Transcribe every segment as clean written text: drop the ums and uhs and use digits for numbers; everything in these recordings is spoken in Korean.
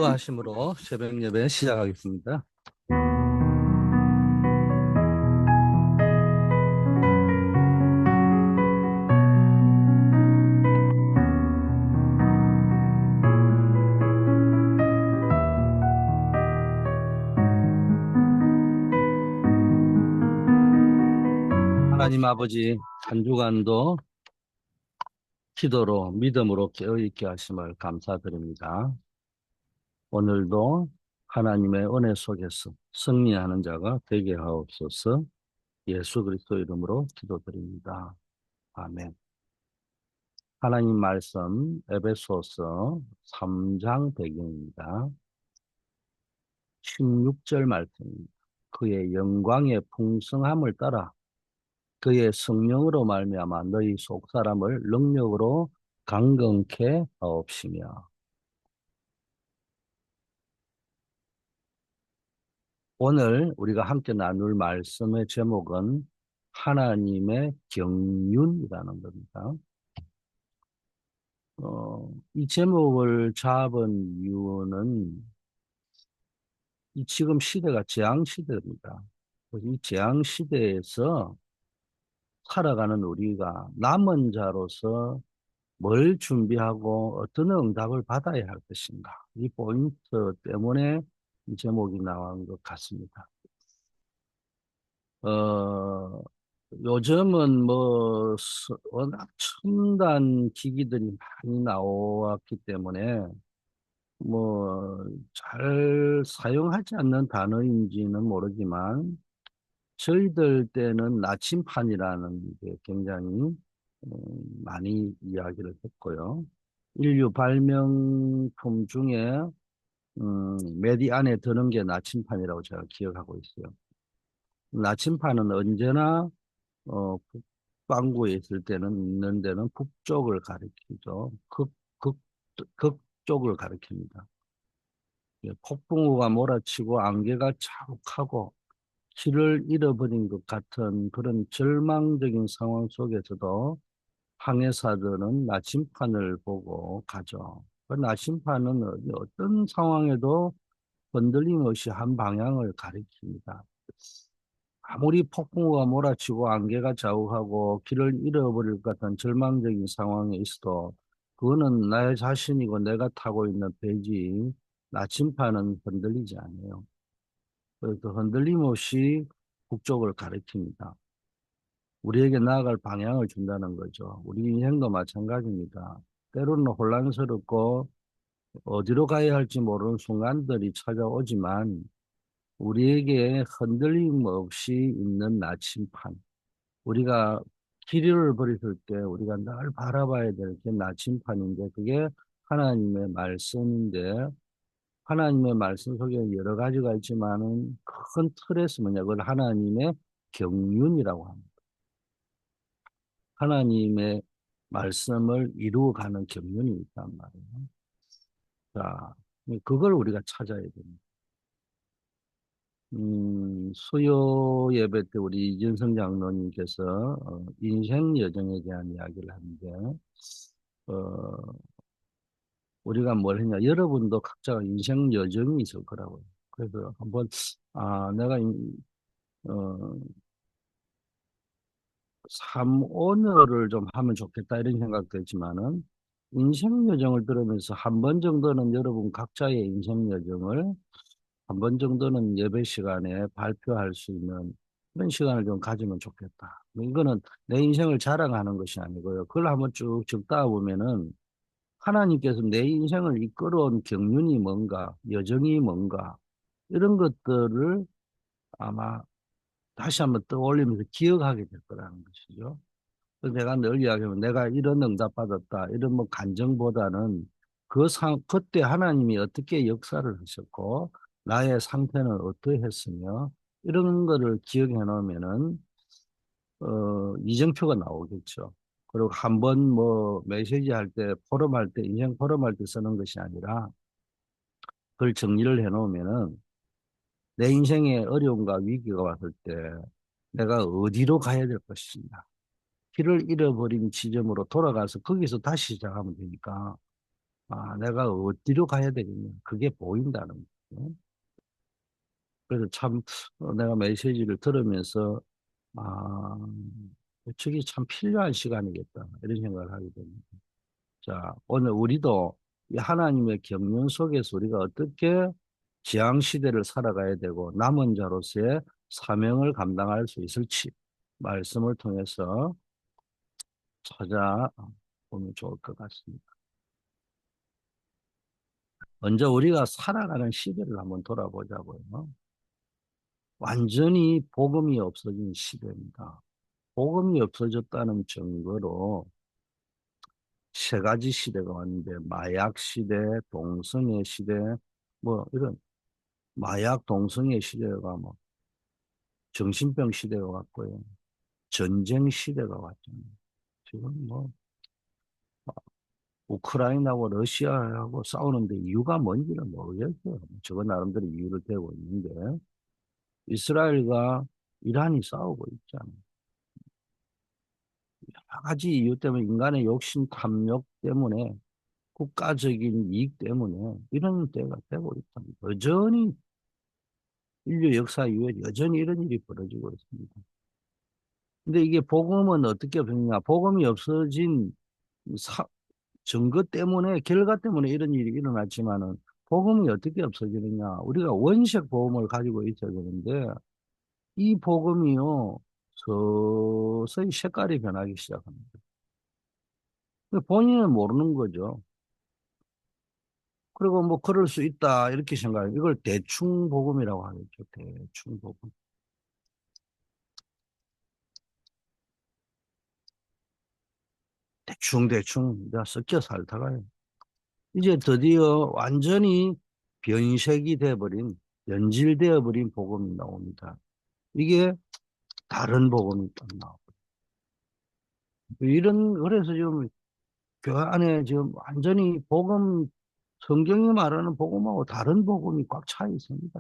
기도하심으로 새벽 예배 시작하겠습니다. 하나님 아버지, 한 주간도 기도로 믿음으로 깨어있게 하심을 감사드립니다. 오늘도 하나님의 은혜 속에서 승리하는 자가 되게 하옵소서. 예수 그리스도 이름으로 기도드립니다. 아멘. 하나님 말씀 에베소서 3장 배경입니다. 16절 말씀입니다. 그의 영광의 풍성함을 따라 그의 성령으로 말미암아 너희 속사람을 능력으로 강건케 하옵시며. 오늘 우리가 함께 나눌 말씀의 제목은 하나님의 경륜이라는 겁니다. 이 제목을 잡은 이유는 이 지금 시대가 재앙시대입니다. 이 재앙시대에서 살아가는 우리가 남은 자로서 뭘 준비하고 어떤 응답을 받아야 할 것인가. 이 포인트 때문에 이 제목이 나온 것 같습니다. 어, 요즘은 워낙 첨단 기기들이 많이 나왔기 때문에 잘 사용하지 않는 단어인지는 모르지만 저희들 때는 나침판이라는 게 굉장히 많이 이야기를 했고요. 인류 발명품 중에 메디 안에 드는 게 나침판이라고 제가 기억하고 있어요. 나침판은 언제나 북반구에 있을 때는 있는 데는 북쪽을 가리키죠. 극, 극쪽을 가리킵니다. 예, 폭풍우가 몰아치고 안개가 자욱하고 길을 잃어버린 것 같은 그런 절망적인 상황 속에서도 항해사들은 나침판을 보고 가죠. 그 나침판은 어떤 상황에도 흔들림 없이 한 방향을 가리킵니다. 아무리 폭풍우가 몰아치고 안개가 자욱하고 길을 잃어버릴 것 같은 절망적인 상황에 있어도 그거는 나의 자신이고 내가 타고 있는 배지 나침판은 흔들리지 않아요. 그래서 흔들림 없이 북쪽을 가리킵니다. 우리에게 나아갈 방향을 준다는 거죠. 우리 인생도 마찬가지입니다. 때로는 혼란스럽고 어디로 가야 할지 모르는 순간들이 찾아오지만 우리에게 흔들림 없이 있는 나침판, 우리가 길을 버렸을 때 우리가 늘 바라봐야 될 게 나침판인데 그게 하나님의 말씀인데 하나님의 말씀 속에 여러 가지가 있지만은 큰 틀에서 뭐냐, 그걸 하나님의 경륜이라고 합니다. 하나님의 말씀을 이루어가는 경륜이 있단 말이에요. 자, 그걸 우리가 찾아야 됩니다. 수요 예배 때 우리 이준성 장로님께서 인생 여정에 대한 이야기를 하는데, 어, 우리가 뭘 했냐, 여러분도 각자가 인생 여정이 있을 거라고요. 그래서 한번, 내가, 어, 삶 오늘을 좀 하면 좋겠다 이런 생각도 했지만은, 인생 여정을 들으면서 한 번 정도는 여러분 각자의 인생 여정을 한 번 정도는 예배 시간에 발표할 수 있는 그런 시간을 좀 가지면 좋겠다. 이거는 내 인생을 자랑하는 것이 아니고요. 그걸 한번 쭉 적다 보면은 하나님께서 내 인생을 이끌어온 경륜이 뭔가, 여정이 뭔가, 이런 것들을 아마 다시 한번 떠올리면서 기억하게 될 거라는 것이죠. 그래서 내가 늘 이야기하면 내가 이런 응답 받았다, 이런 간정보다는 그때 하나님이 어떻게 역사를 하셨고, 나의 상태는 어떠했으며, 이런 거를 기억해 놓으면은, 이정표가 나오겠죠. 그리고 한번 메시지 할 때, 포럼할 때, 인생 포럼할 때 쓰는 것이 아니라, 그걸 정리를 해 놓으면은, 내 인생에 어려움과 위기가 왔을 때, 내가 어디로 가야 될 것인가. 길을 잃어버린 지점으로 돌아가서 거기서 다시 시작하면 되니까 아, 내가 어디로 가야 되겠냐. 그게 보인다는 거죠. 그래서 참, 내가 메시지를 들으면서, 아, 저게 참 필요한 시간이겠다. 이런 생각을 하게 됩니다. 자, 오늘 우리도 이 하나님의 경륜 속에서 우리가 어떻게 지향 시대를 살아가야 되고 남은 자로서의 사명을 감당할 수 있을지 말씀을 통해서 찾아보면 좋을 것 같습니다. 먼저 우리가 살아가는 시대를 한번 돌아보자고요. 완전히 복음이 없어진 시대입니다. 복음이 없어졌다는 증거로 세 가지 시대가 왔는데 마약 시대, 동성애 시대, 뭐 이런 마약 동성애 시대가 뭐 정신병 시대가 왔고요. 전쟁 시대가 왔잖아요. 지금 뭐 우크라이나하고 러시아하고 싸우는데 이유가 뭔지는 모르겠어요. 저거 나름대로 이유를 대고 있는데 이스라엘과 이란이 싸우고 있잖아요. 여러 가지 이유 때문에 인간의 욕심, 탐욕 때문에 국가적인 이익 때문에 이런 때가 되고 있습니다. 여전히 인류 역사 이후에 여전히 이런 일이 벌어지고 있습니다. 근데 이게 복음은 어떻게 없느냐? 복음이 없어진 사, 증거 때문에, 결과 때문에 이런 일이 일어났지만은 복음이 어떻게 없어지느냐? 우리가 원색 복음을 가지고 있어야 되는데 이 복음이요 서서히 색깔이 변하기 시작합니다. 본인은 모르는 거죠. 그리고 뭐 그럴 수 있다 이렇게 생각해요. 이걸 대충 복음이라고 하겠죠. 대충 복음. 대충 내가 섞여 살다가요. 이제 드디어 완전히 변색이 돼버린, 연질되어 버린 복음이 나옵니다. 이게 다른 복음이 딱 나오고. 그래서 지금 교회 안에 지금 완전히 성경이 말하는 복음하고 다른 복음이 꽉 차 있습니다.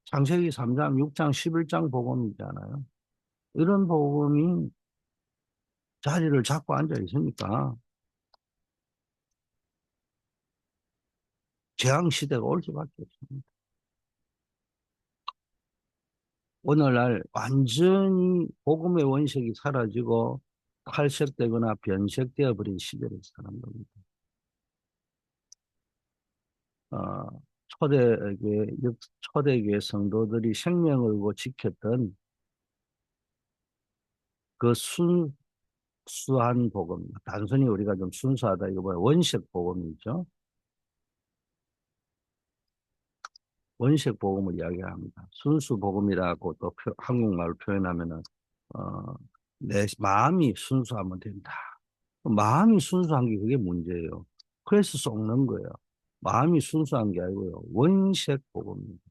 창세기 3장, 6장, 11장 복음이잖아요. 이런 복음이 자리를 잡고 앉아 있으니까 재앙 시대가 올 수밖에 없습니다. 오늘날 완전히 복음의 원색이 사라지고 탈색되거나 변색되어 버린 시대를 사는 겁니다. 어, 초대교회 성도들이 생명을 걸고 지켰던 그 순수한 복음, 단순히 우리가 좀 순수하다 이거 원색 복음이죠. 원색 복음을 이야기합니다. 순수 복음이라고 또 한국말로 표현하면은 내 마음이 순수하면 된다. 마음이 순수한 게 그게 문제예요. 그래서 썩는 거예요. 마음이 순수한 게 아니고요. 원색 복음입니다.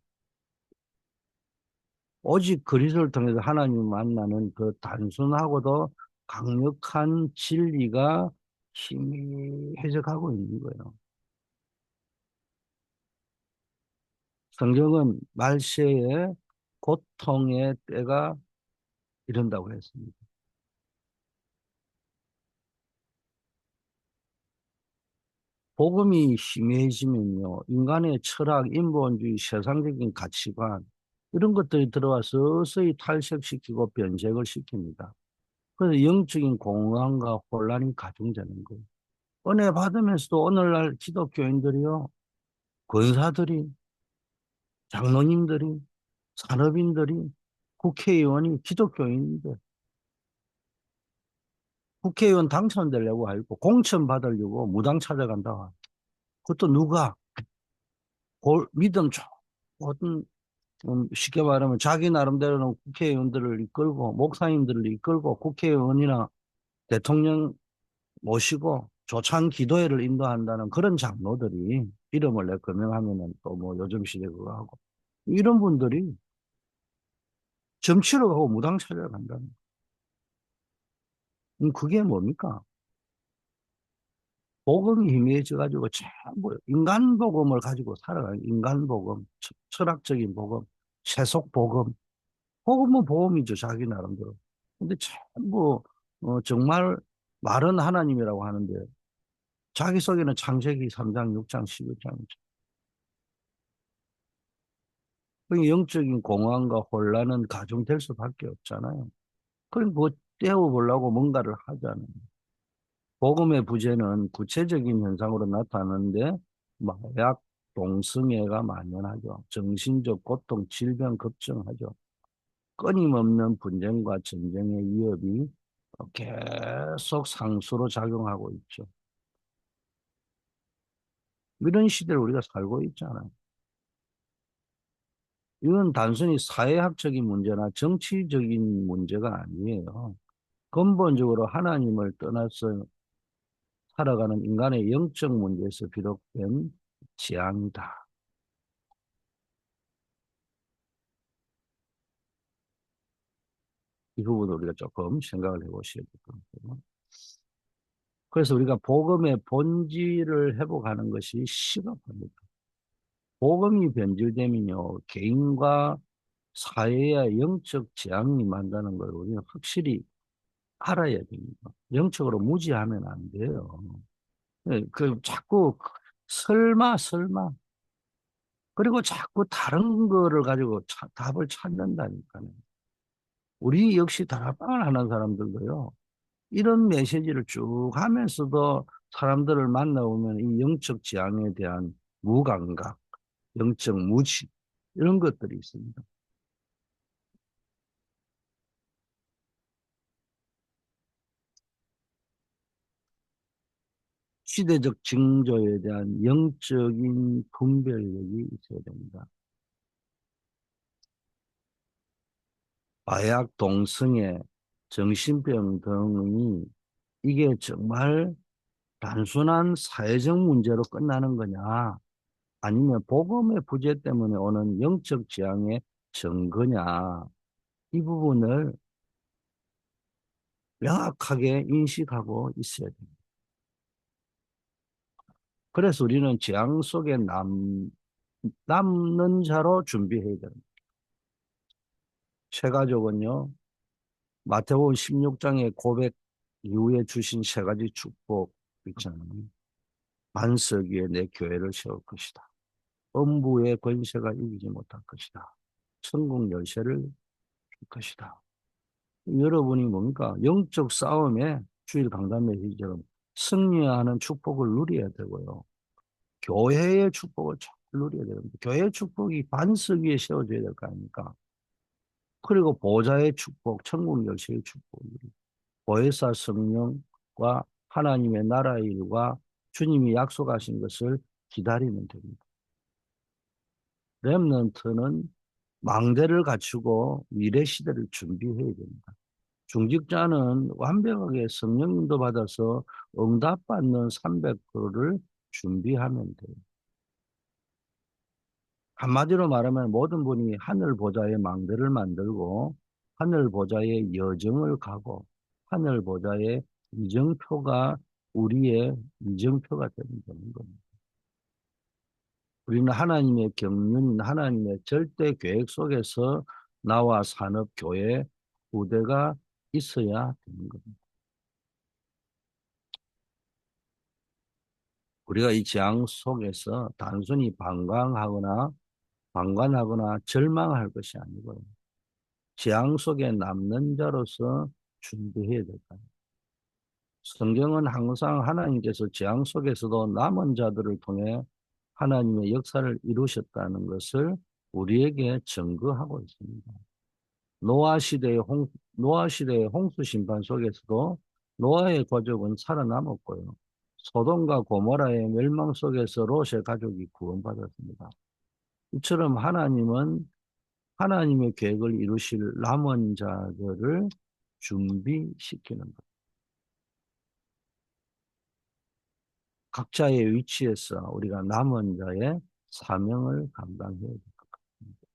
오직 그리스도를 통해서 하나님을 만나는 그 단순하고도 강력한 진리가 희미해져가고 있는 거예요. 성경은 말세에 고통의 때가 이른다고 했습니다. 복음이 희미해지면요, 인간의 철학, 인본주의, 세상적인 가치관, 이런 것들이 들어와서 서서히 탈색시키고 변색을 시킵니다. 그래서 영적인 공허함과 혼란이 가중되는 거예요. 은혜 받으면서도 오늘날 기독교인들이요, 권사들이, 장로님들이, 산업인들이, 국회의원이 기독교인인데, 국회의원 당선되려고 하고, 공천 받으려고 무당 찾아간다. 그것도 누가? 믿음 좋은 쉽게 말하면 자기 나름대로는 국회의원들을 이끌고 목사님들을 이끌고 국회의원이나 대통령 모시고 조찬 기도회를 인도한다는 그런 장로들이 이름을 내 거명하면은 또 뭐 요즘 시대 그거 하고 이런 분들이 정치로 가고 무당 찾아간다는 그게 뭡니까? 복음이 희미해져 가지고 전부 인간 복음을 가지고 살아가는 인간 복음, 철학적인 복음, 세속 복음 복음은 복음이죠, 자기 나름대로. 근데 전부, 정말 말은 하나님이라고 하는데, 자기소개는 창세기 3장, 6장, 11장이죠. 그 영적인 공허함과 혼란은 가중될 수밖에 없잖아요. 그럼 뭐 떼어보려고 뭔가를 하잖아요. 복음의 부재는 구체적인 현상으로 나타나는데 마약, 동성애가 만연하죠. 정신적 고통, 질병 걱정하죠. 끊임없는 분쟁과 전쟁의 위협이 계속 상수로 작용하고 있죠. 이런 시대를 우리가 살고 있잖아요. 이건 단순히 사회학적인 문제나 정치적인 문제가 아니에요. 근본적으로 하나님을 떠나서 살아가는 인간의 영적 문제에서 비롯된 재앙이다. 이 부분을 우리가 조금 생각을 해보셔야 될 것 같아요. 그래서 우리가 복음의 본질을 회복하는 것이 시급합니다. 복음이 변질되면요, 개인과 사회의 영적 재앙이 만다는 걸 우리는 확실히 알아야 됩니다. 영적으로 무지하면 안 돼요. 예, 자꾸 설마 그리고 자꾸 다른 거를 가지고 답을 찾는다니까요. 우리 역시 다락방을 하는 사람들도요. 이런 메시지를 쭉 하면서도 사람들을 만나보면 이 영적 지향에 대한 무감각, 영적 무지 이런 것들이 있습니다. 시대적 징조에 대한 영적인 분별력이 있어야 됩니다. 마약, 동성애, 정신병 등이 이게 정말 단순한 사회적 문제로 끝나는 거냐, 아니면 복음의 부재 때문에 오는 영적 지향의 증거냐, 이 부분을 명확하게 인식하고 있어야 됩니다. 그래서 우리는 재앙 속에 남는 자로 준비해야 됩니다. 세 가족은요, 마태복음 16장의 고백 이후에 주신 세 가지 축복 있잖아요. 반석 위에 내 교회를 세울 것이다. 음부의 권세가 이기지 못할 것이다. 천국 열쇠를 줄 것이다. 여러분이 뭔가 영적 싸움에 주일 강단 메시지처럼 승리하는 축복을 누려야 되고요. 교회의 축복을 잘 누려야 되는데 교회의 축복이 반석 위에 세워져야 될 거 아닙니까? 그리고 보좌의 축복, 천국 열쇠의 축복, 보혜사 성령과 하나님의 나라의 일과 주님이 약속하신 것을 기다리면 됩니다. 렘넌트는 망대를 갖추고 미래 시대를 준비해야 됩니다. 중직자는 완벽하게 성령님도 받아서 응답받는 300%를 준비하면 돼요. 한마디로 말하면 모든 분이 하늘 보좌의 망대를 만들고 하늘 보좌의 여정을 가고 하늘 보좌의 이정표가 우리의 이정표가 되는 겁니다. 우리는 하나님의 경륜, 하나님의 절대 계획 속에서 나와 산업 교회 후대가 있어야 되는 겁니다. 우리가 이 재앙 속에서 단순히 방관하거나 절망할 것이 아니고요. 재앙 속에 남는 자로서 준비해야 될까요? 성경은 항상 하나님께서 재앙 속에서도 남은 자들을 통해 하나님의 역사를 이루셨다는 것을 우리에게 증거하고 있습니다. 노아 시대의 홍수 심판 속에서도 노아의 가족은 살아남았고요. 소돔과 고모라의 멸망 속에서 롯의 가족이 구원받았습니다. 이처럼 하나님은 하나님의 계획을 이루실 남은 자들을 준비시키는 것. 각자의 위치에서 우리가 남은 자의 사명을 감당해야 될 것 같습니다.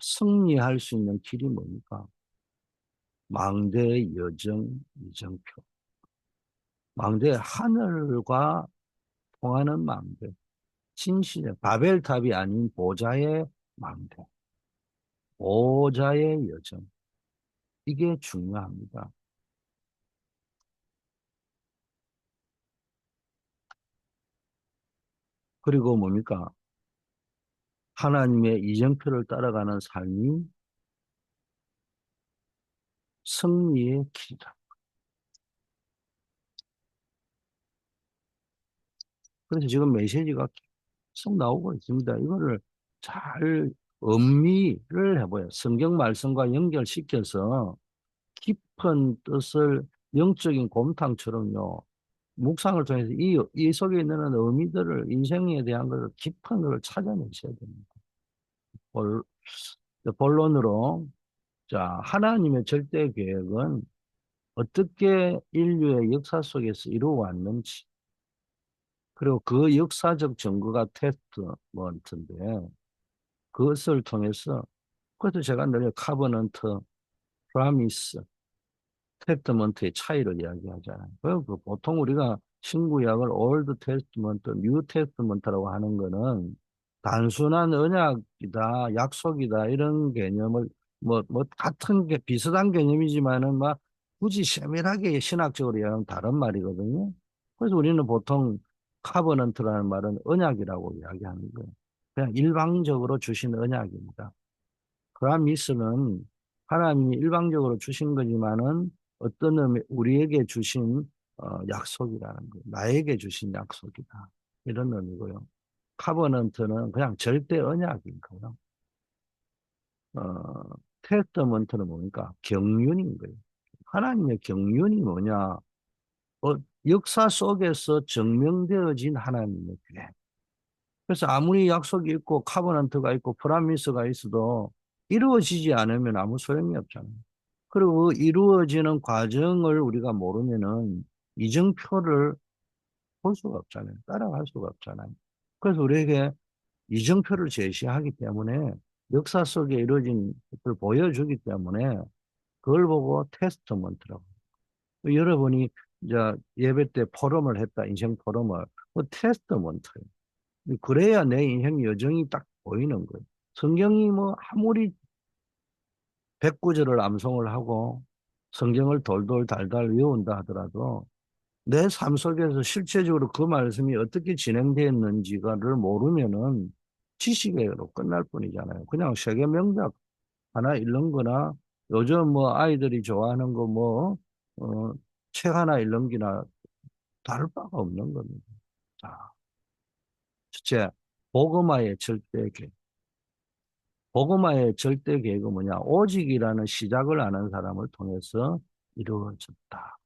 승리할 수 있는 길이 뭡니까? 망대의 여정, 이정표. 망대, 하늘과 통하는 망대. 진실의 바벨탑이 아닌 보좌의 망대. 보좌의 여정. 이게 중요합니다. 그리고 뭡니까? 하나님의 이정표를 따라가는 삶이 승리의 길이다. 그래서 지금 메시지가 계속 나오고 있습니다. 이거를 잘 음미를 해봐요. 성경 말씀과 연결시켜서 깊은 뜻을 영적인 곰탕처럼요. 묵상을 통해서 이 속에 있는 의미들을, 인생에 대한 것을 깊은 걸 찾아내셔야 됩니다. 본- 본론으로, 자, 하나님의 절대 계획은 어떻게 인류의 역사 속에서 이루어왔는지, 그리고 그 역사적 증거가 테스트먼트인데, 그것을 통해서, 그것도 제가 늘 카버넌트, 프라미스, 테스트먼트의 차이를 이야기하잖아요. 그 보통 우리가 신구약을 올드 테스트먼트, 뉴 테스트먼트라고 하는 거는 단순한 언약이다, 약속이다 이런 개념을 뭐 같은 게 비슷한 개념이지만은 막 굳이 세밀하게 신학적으로 이야기하면 다른 말이거든요. 그래서 우리는 보통 카버넌트라는 말은 언약이라고 이야기하는 거예요. 그냥 일방적으로 주신 언약입니다. 프라미스는 하나님이 일방적으로 주신 거지만은 어떤 우리에게 주신 약속이라는 거예요. 나에게 주신 약속이다. 이런 의미고요. 카버넌트는 그냥 절대 언약인 거예요. 어, 테스터먼트는 뭡니까? 경륜인 거예요. 하나님의 경륜이 뭐냐? 역사 속에서 증명되어진 하나님의 계획. 그래서 아무리 약속이 있고 카버넌트가 있고 프라미스가 있어도 이루어지지 않으면 아무 소용이 없잖아요. 그리고 그 이루어지는 과정을 우리가 모르면은 이정표를 볼 수가 없잖아요. 따라갈 수가 없잖아요. 그래서 우리에게 이정표를 제시하기 때문에 역사 속에 이루어진 것을 보여주기 때문에 그걸 보고 테스트먼트라고. 여러분이 이제 예배 때 포럼을 했다, 인생 포럼을. 그 테스트먼트예요. 그래야 내 인생 여정이 딱 보이는 거예요. 성경이 뭐 아무리 백구절을 암송을 하고 성경을 돌돌 달달 외운다 하더라도 내 삶 속에서 실제적으로 그 말씀이 어떻게 진행되었는지를 모르면은 지식으로 끝날 뿐이잖아요. 그냥 세계 명작 하나 읽는 거나 요즘 뭐 아이들이 좋아하는 거 뭐, 책 하나 읽는 기나 다를 바가 없는 겁니다. 자, 첫째, 복음화의 절대 계획. 복음화의 절대 계획은 뭐냐? 오직이라는 시작을 아는 사람을 통해서 이루어졌다.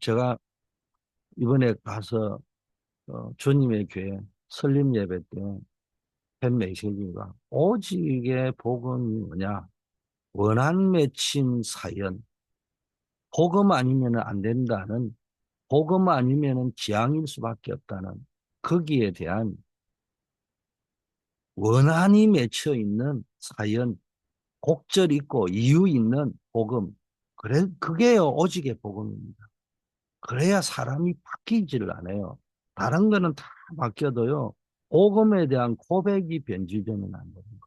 제가 이번에 가서 주님의 교회 설립 예배 때 한 메시지가 오직의 복음이 뭐냐? 원한 맺힌 사연. 복음 아니면 안 된다는, 복음 아니면 지향일 수밖에 없다는 거기에 대한 원한이 맺혀 있는 사연, 곡절 있고 이유 있는 복음. 그래, 그게 오직의 복음입니다. 그래야 사람이 바뀌지를 않아요. 다른 거는 다 바뀌어도요. 복음에 대한 고백이 변질되면 안 됩니다.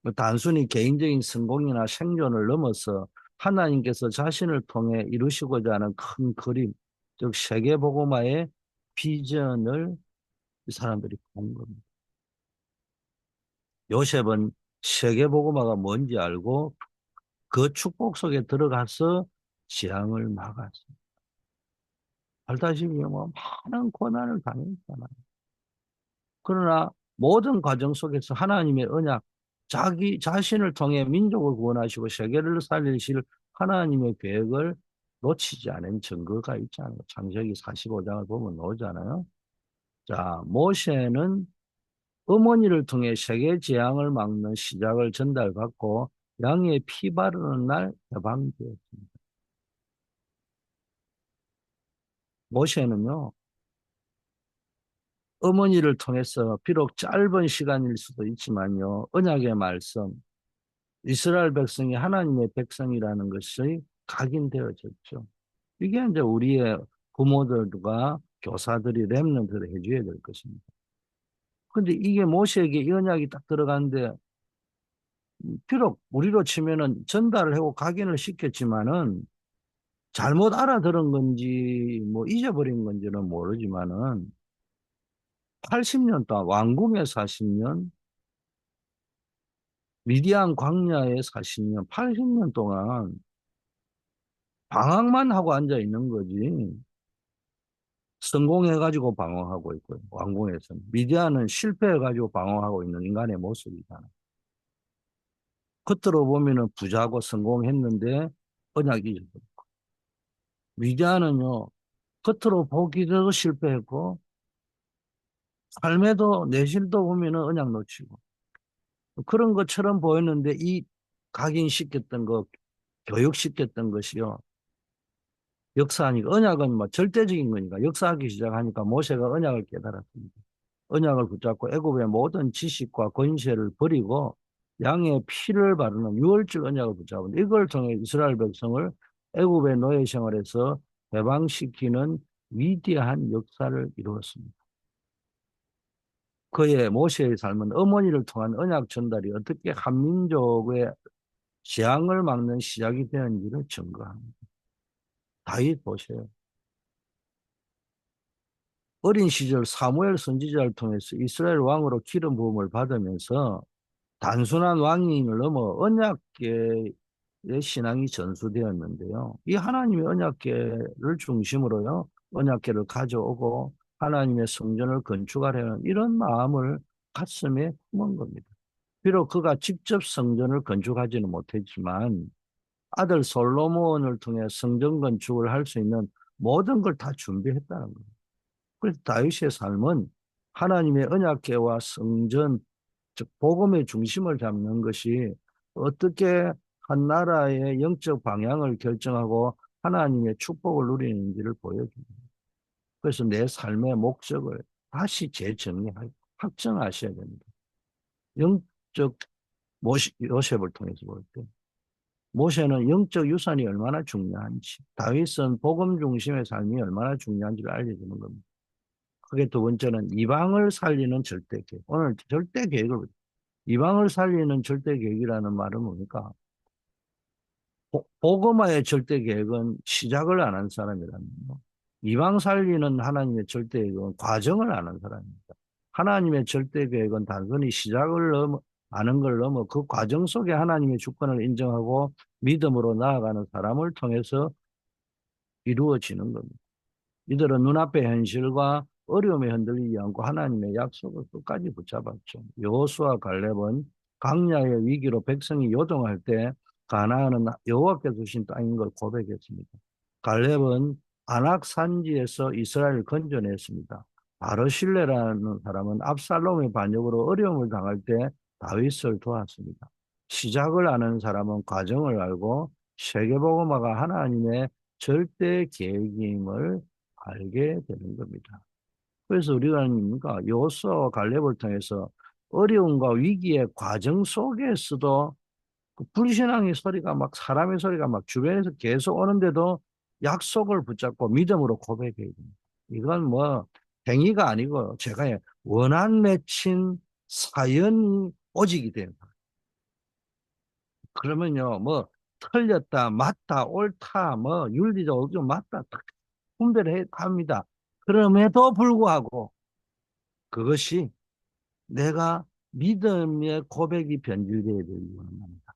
뭐 단순히 개인적인 성공이나 생존을 넘어서 하나님께서 자신을 통해 이루시고자 하는 큰 그림, 즉 세계복음화의 비전을 이 사람들이 본 겁니다. 요셉은 세계복음화가 뭔지 알고 그 축복 속에 들어가서 재앙을 막았어요. 알다시피 뭐 많은 고난을 당했잖아요. 그러나 모든 과정 속에서 하나님의 언약, 자기 자신을 통해 민족을 구원하시고 세계를 살리실 하나님의 계획을 놓치지 않은 증거가 있잖아요. 창세기 45장을 보면 나오잖아요. 자, 모세는 어머니를 통해 세계 재앙을 막는 시작을 전달받고 양의 피 바르는 날 해방되었습니다. 모세는요, 어머니를 통해서 비록 짧은 시간일 수도 있지만요, 언약의 말씀, 이스라엘 백성이 하나님의 백성이라는 것이 각인되어졌죠. 이게 이제 우리의 부모들과 교사들이 렘넌트를 해줘야 될 것입니다. 근데 이게 모세에게 이 언약이 딱 들어가는데 비록 우리로 치면은 전달을 하고 각인을 시켰지만은 잘못 알아들은 건지 뭐 잊어버린 건지는 모르지만은 80년 동안 왕궁에 40년, 미디안 광야에 40년, 80년 동안 방황만 하고 앉아 있는 거지. 성공해가지고 방황하고 있고요. 왕궁에서는. 미디안은 실패해가지고 방황하고 있는 인간의 모습이잖아. 겉으로 보면은 부자고 성공했는데 언약이 잊어버려. 미디안은요, 겉으로 보기도 실패했고, 삶에도 내실도 보면은 언약 놓치고. 그런 것처럼 보였는데 이 각인시켰던 거, 교육시켰던 것이요. 역사하니까 언약은 뭐 절대적인 거니까 역사하기 시작하니까 모세가 언약을 깨달았습니다. 언약을 붙잡고 애굽의 모든 지식과 권세를 버리고 양의 피를 바르는 유월절 언약을 붙잡은 이걸 통해 이스라엘 백성을 애굽의 노예 생활에서 해방시키는 위대한 역사를 이루었습니다. 그의 모세의 삶은 어머니를 통한 언약 전달이 어떻게 한민족의 재앙을 막는 시작이 되었는지를 증거합니다. 다윗 보세요. 어린 시절 사무엘 선지자를 통해서 이스라엘 왕으로 기름 부음을 받으면서 단순한 왕인을 넘어 언약계의 신앙이 전수되었는데요. 이 하나님의 언약계를 중심으로요, 언약계를 가져오고 하나님의 성전을 건축하려는 이런 마음을 가슴에 품은 겁니다. 비록 그가 직접 성전을 건축하지는 못했지만 아들 솔로몬을 통해 성전 건축을 할 수 있는 모든 걸 다 준비했다는 거예요. 그래서 다윗의 삶은 하나님의 언약궤와 성전, 즉 복음의 중심을 잡는 것이 어떻게 한 나라의 영적 방향을 결정하고 하나님의 축복을 누리는지를 보여줍니다. 그래서 내 삶의 목적을 다시 재정리하고 확정하셔야 됩니다. 영적 요셉을 통해서 볼 때. 모세는 영적 유산이 얼마나 중요한지, 다윗은 복음 중심의 삶이 얼마나 중요한지를 알려주는 겁니다. 그게 두 번째는 이방을 살리는 절대 계획. 오늘 절대 계획을, 이방을 살리는 절대 계획이라는 말은 뭡니까? 복음화의 절대 계획은 시작을 안 한 사람이라는 거. 이방 살리는 하나님의 절대 계획은 과정을 안 한 사람입니다. 하나님의 절대 계획은 단순히 시작을 아는 걸 넘어 그 과정 속에 하나님의 주권을 인정하고 믿음으로 나아가는 사람을 통해서 이루어지는 겁니다. 이들은 눈앞의 현실과 어려움에 흔들리지 않고 하나님의 약속을 끝까지 붙잡았죠. 여호수아 갈렙은 광야의 위기로 백성이 요동할 때 가나안은 여호와께서 주신 땅인 걸 고백했습니다. 갈렙은 아낙 산지에서 이스라엘을 건져냈습니다. 바르실레라는 사람은 압살롬의 반역으로 어려움을 당할 때 다윗을 도왔습니다. 시작을 아는 사람은 과정을 알고 세계복음화가 하나님의 절대 계획임을 알게 되는 겁니다. 그래서 우리가 여호수아와 갈렙을 통해서 어려움과 위기의 과정 속에서도 그 불신앙의 소리가 막 사람의 소리가 막 주변에서 계속 오는데도 약속을 붙잡고 믿음으로 고백해야 됩니다. 이건 뭐 행위가 아니고 제가 원한 맺힌 사연이 오직이 됩니다. 그러면요 뭐 틀렸다 맞다 옳다 뭐 윤리적 옳죠 맞다 분별을 합니다. 그럼에도 불구하고 그것이 내가 믿음의 고백이 변질되어야 되기 원합니다.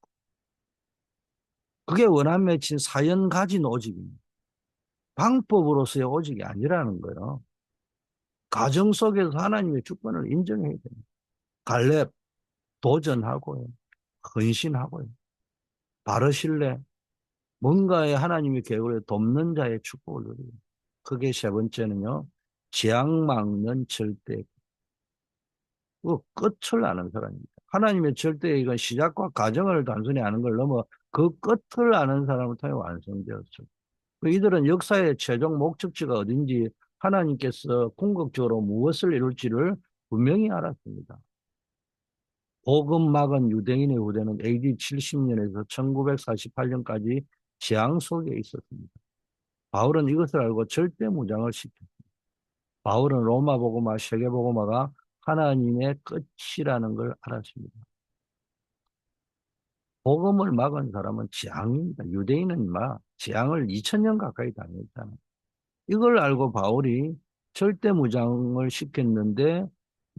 그게 원한 맺힌 사연 가진 오직입니다. 방법으로서의 오직이 아니라는 거예요. 가정 속에서 하나님의 주권을 인정해야 됩니다. 갈렙 도전하고요. 헌신하고요. 바르실레 뭔가의 하나님의 계획을 돕는 자의 축복을 누리고 그게 세 번째는요. 재앙 막는 절대 그 끝을 아는 사람입니다. 하나님의 절대 이건 시작과 과정을 단순히 아는 걸 넘어 그 끝을 아는 사람을 통해 완성되었죠. 이들은 역사의 최종 목적지가 어딘지 하나님께서 궁극적으로 무엇을 이룰지를 분명히 알았습니다. 복음 막은 유대인의 후대는 AD 70년에서 1948년까지 재앙 속에 있었습니다. 바울은 이것을 알고 절대 무장을 시켰습니다. 바울은 로마 복음화, 세계 복음화가 하나님의 끝이라는 걸 알았습니다. 복음을 막은 사람은 재앙입니다. 유대인은 재앙을 2000년 가까이 당했잖아요. 이걸 알고 바울이 절대 무장을 시켰는데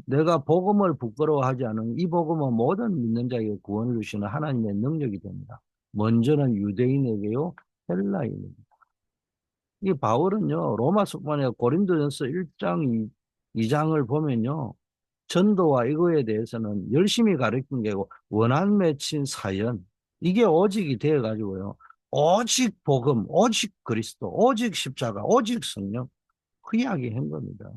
내가 복음을 부끄러워하지 않은 이 복음은 모든 믿는 자에게 구원을 주시는 하나님의 능력이 됩니다. 먼저는 유대인에게요, 헬라인입니다. 이 바울은요, 로마서뿐만 아니라 고린도전서 1장, 2장을 보면요, 전도와 이거에 대해서는 열심히 가르친 게고 원한 맺힌 사연, 이게 오직이 되어가지고요, 오직 복음, 오직 그리스도, 오직 십자가, 오직 성령, 그 이야기 한 겁니다.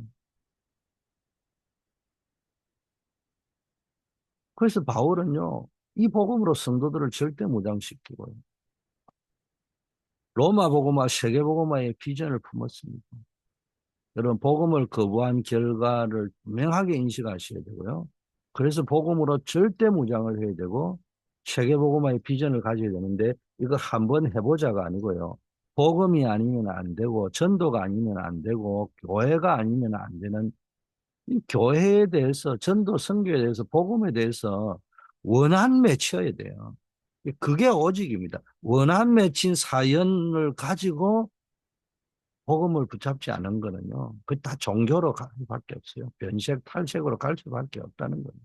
그래서 바울은요, 이 복음으로 성도들을 절대 무장시키고요, 로마 복음화, 세계 복음화의 비전을 품었습니다. 여러분, 복음을 거부한 결과를 명하게 인식하셔야 되고요. 그래서 복음으로 절대 무장을 해야 되고, 세계 복음화의 비전을 가져야 되는데, 이거 한번 해보자가 아니고요. 복음이 아니면 안 되고, 전도가 아니면 안 되고, 교회가 아니면 안 되는, 이 교회에 대해서, 전도 선교에 대해서, 복음에 대해서 원한 맺혀야 돼요. 그게 오직입니다. 원한 맺힌 사연을 가지고 복음을 붙잡지 않은 거는요, 그 다 종교로 갈 수밖에 없어요. 변색, 탈색으로 갈 수밖에 없다는 거예요.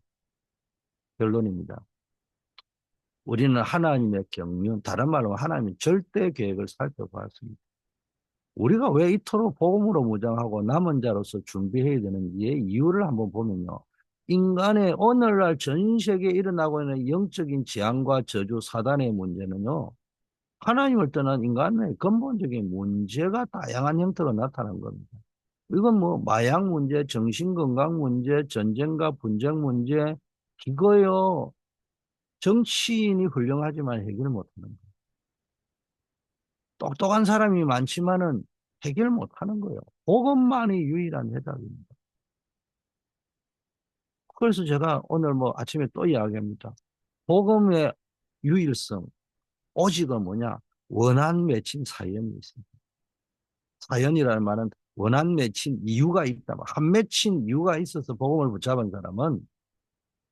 결론입니다. 우리는 하나님의 경륜, 다른 말로 하나님의 절대 계획을 살펴보았습니다. 우리가 왜 이토록 복음으로 무장하고 남은 자로서 준비해야 되는지의 이유를 한번 보면요. 인간의 오늘날 전 세계에 일어나고 있는 영적인 재앙과 저주, 사단의 문제는요, 하나님을 떠난 인간의 근본적인 문제가 다양한 형태로 나타난 겁니다. 이건 뭐 마약 문제, 정신건강 문제, 전쟁과 분쟁 문제, 이거요. 정치인이 훌륭하지만 해결 못하는 거예요. 똑똑한 사람이 많지만은 해결 못하는 거예요. 그것만이 유일한 해답입니다. 그래서 제가 오늘 뭐 아침에 또 이야기합니다. 복음의 유일성, 오직은 뭐냐? 원한 맺힌 사연이 있습니다. 사연이라는 말은 원한 맺힌 이유가 있다. 한 맺힌 이유가 있어서 복음을 붙잡은 사람은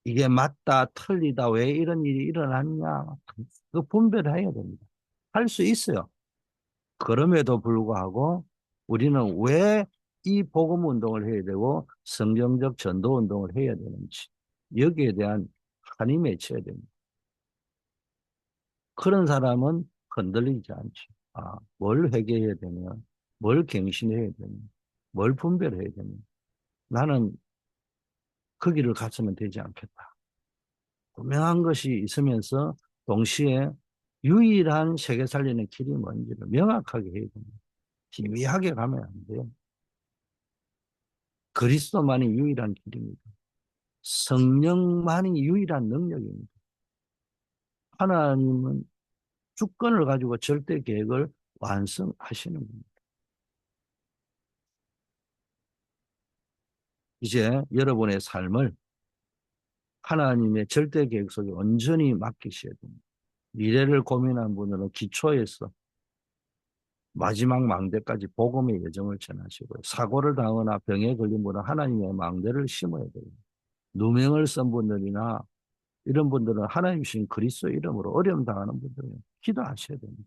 이게 맞다, 틀리다, 왜 이런 일이 일어났냐, 그 분별을 해야 됩니다. 할 수 있어요. 그럼에도 불구하고 우리는 왜 이 복음 운동을 해야 되고 성경적 전도 운동을 해야 되는지 여기에 대한 한이 맺혀야 됩니다. 그런 사람은 흔들리지 않죠. 뭘 회개해야 되면, 뭘 갱신해야 되면, 뭘 분별해야 되면 나는 그 길을 갔으면 되지 않겠다. 분명한 것이 있으면서 동시에 유일한 세계 살리는 길이 뭔지를 명확하게 해야 됩니다. 희미하게 가면 안 돼요. 그리스도만이 유일한 길입니다. 성령만이 유일한 능력입니다. 하나님은 주권을 가지고 절대 계획을 완성하시는 겁니다. 이제 여러분의 삶을 하나님의 절대 계획 속에 온전히 맡기셔야 됩니다. 미래를 고민한 분들은 기초에서 마지막 망대까지 복음의 여정을 전하시고요. 사고를 당하거나 병에 걸린 분은 하나님의 망대를 심어야 됩니다. 누명을 쓴 분들이나 이런 분들은 하나님 신 그리스도 이름으로 어려움 당하는 분들은 기도하셔야 됩니다.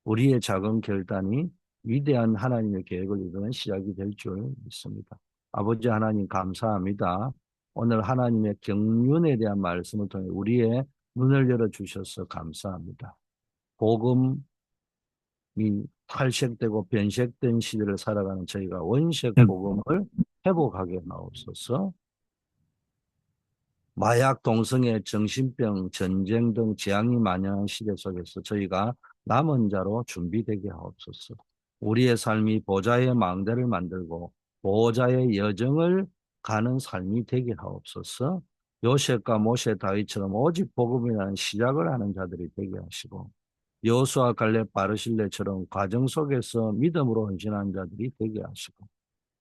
우리의 작은 결단이 위대한 하나님의 계획을 이루는 시작이 될 줄 믿습니다. 아버지 하나님 감사합니다. 오늘 하나님의 경륜에 대한 말씀을 통해 우리의 눈을 열어주셔서 감사합니다. 복음이 탈색되고 변색된 시대를 살아가는 저희가 원색 복음을 회복하게 하옵소서. 마약, 동성애, 정신병, 전쟁 등 재앙이 만연한 시대 속에서 저희가 남은 자로 준비되게 하옵소서. 우리의 삶이 보좌의 망대를 만들고 보호자의 여정을 가는 삶이 되게 하옵소서. 요셉과 모세, 다윗처럼 오직 복음이라는 시작을 하는 자들이 되게 하시고 여호수아, 갈렙, 바르실레처럼 과정 속에서 믿음으로 헌신하는 자들이 되게 하시고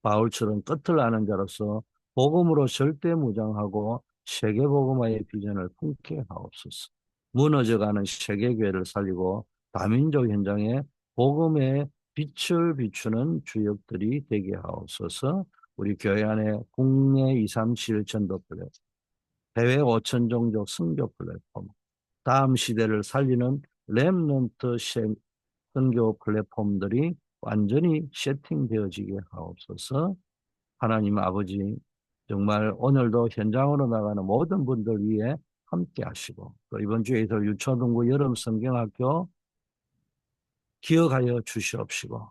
바울처럼 끝을 아는 자로서 복음으로 절대 무장하고 세계복음화의 비전을 품게 하옵소서. 무너져가는 세계교회를 살리고 다민족 현장에 복음의 빛을 비추는 주역들이 되게 하옵소서. 우리 교회 안에 국내 237 전도 플랫폼, 해외 5천 종족 선교 플랫폼, 다음 시대를 살리는 렘넌트 선교 플랫폼들이 완전히 세팅되어지게 하옵소서. 하나님 아버지, 정말 오늘도 현장으로 나가는 모든 분들 위해 함께 하시고, 또 이번 주에 있을 유초등부 여름 성경학교 기억하여 주시옵시고,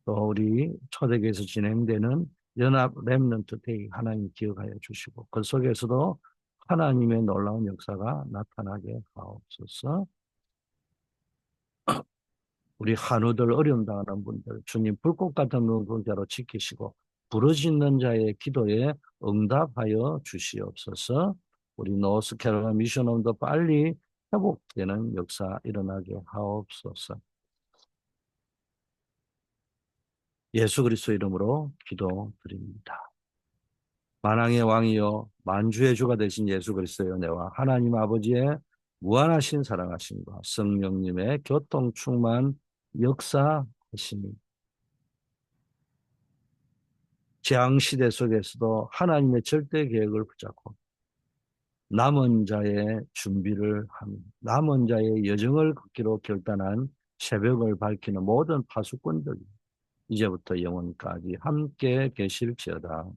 또 우리 초대교회에서 진행되는 연합 렘넌트 데이 하나님 기억하여 주시고, 그 속에서도 하나님의 놀라운 역사가 나타나게 하옵소서. 우리 한우들 어려움 당하는 분들 주님 불꽃 같은 눈동자로 지키시고 부르짖는 자의 기도에 응답하여 주시옵소서. 우리 노스캐롤라이나 미션홈도 빨리 회복되는 역사 일어나게 하옵소서. 예수 그리스도 이름으로 기도드립니다. 만왕의 왕이요 만주의 주가 되신 예수 그리스도의 은혜와 하나님 아버지의 무한하신 사랑하심과 성령님의 교통 충만 역사하심이 재앙시대 속에서도 하나님의 절대 계획을 붙잡고 남은 자의 준비를 하며 남은 자의 여정을 걷기로 결단한 새벽을 밝히는 모든 파수꾼들이 이제부터 영원까지 함께 계실지어다.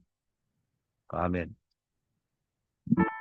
아멘.